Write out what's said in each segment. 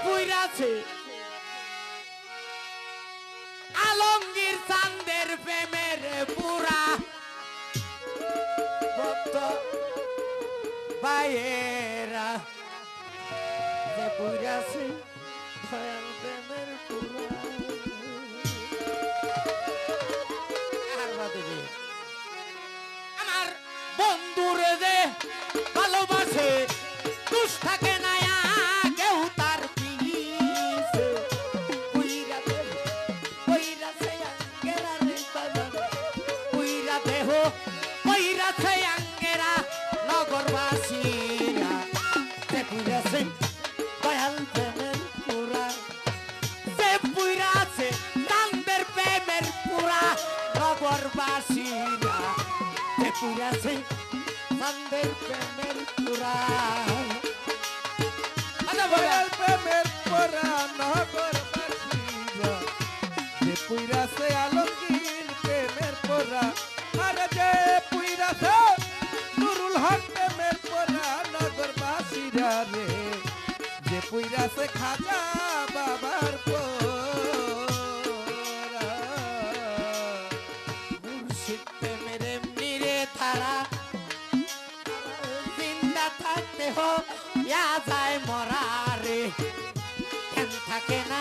পুইরাছে আলমগীর চাঁদের প্রেমের পুরা ভক্ত ভাইয়েরা যে পুইরাছে দয়াল প্রেমের পুরা আমার বন্ধুরে যে ভালোবাসে দুষ থাকে না কেউ তার পিছে পুইরাতে পুইরাছে আঙ্গেরা রে বাজান পুইরাতে হো পুইরাছে আঙ্গেরা নগরবাসীরা যে পুইরাছে দয়াল প্রেমের পুরা যে পুইরাছে চাঁদের প্রেমের পুরা নগরবাসীরা যে পুইরাছে চাঁদের প্রেমের পুরা দয়াল প্রেমের পুরা নগরবাসীরা যে পুইরাছে আলমগীর প্রেমের পুরা আরে যে পুইরাছে নুরুল হক প্রেমের পুরা নগরবাসীরা রে যে পুইরাছে খাজা বাবার পুরা মুর্শিদ প্রেমের এমনি রে তারা জিন্দা থাকতে হো ইয়া যায় মরা রে কেন থাকে না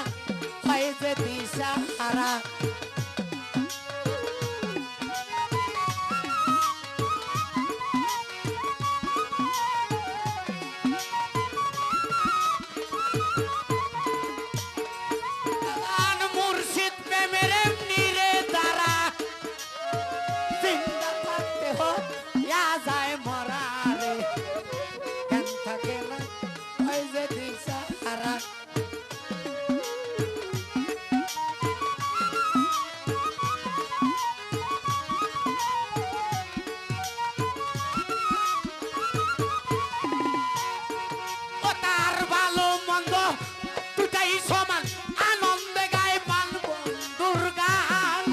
হয় যে দিশা হারা মুর্শিদ প্রেমের এমনি রে তারা জিন্দা থাকতে হো ইয়া যায় মরা রে কেন থাকে না হয় যে দিশা হারা ও তার ভালো মন্দ দুটাই সমান আনন্দে গায় পান বন্ধুর গান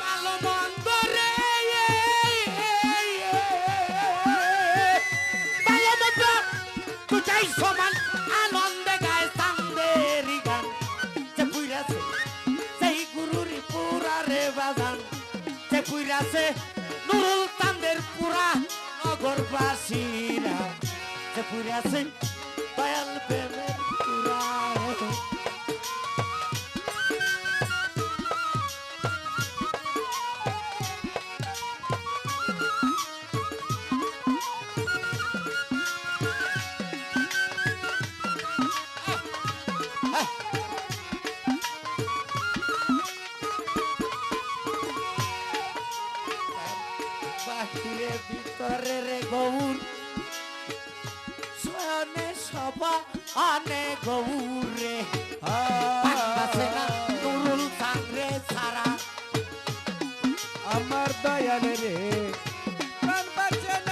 ভালো মন্দ রে ভালো মন্দ দুটাই সমান আনন্দে গায় চাঁদেরই গান যে পুইরাছে সেই গুরুর পুরা রে বাজান যে পুইরাছে নুরুল চাঁদের পুরা নগরবাসীরা যে পুইরাছে দয়াল প্রেমের পুরা বাহিরে ভিতরে রে গৌর শয়নে সবা আনে গৌর রে বাঁচে না নুরুল চাঁদরে ছাড়া আমার দয়াল রে প্রাণ বাঁচে না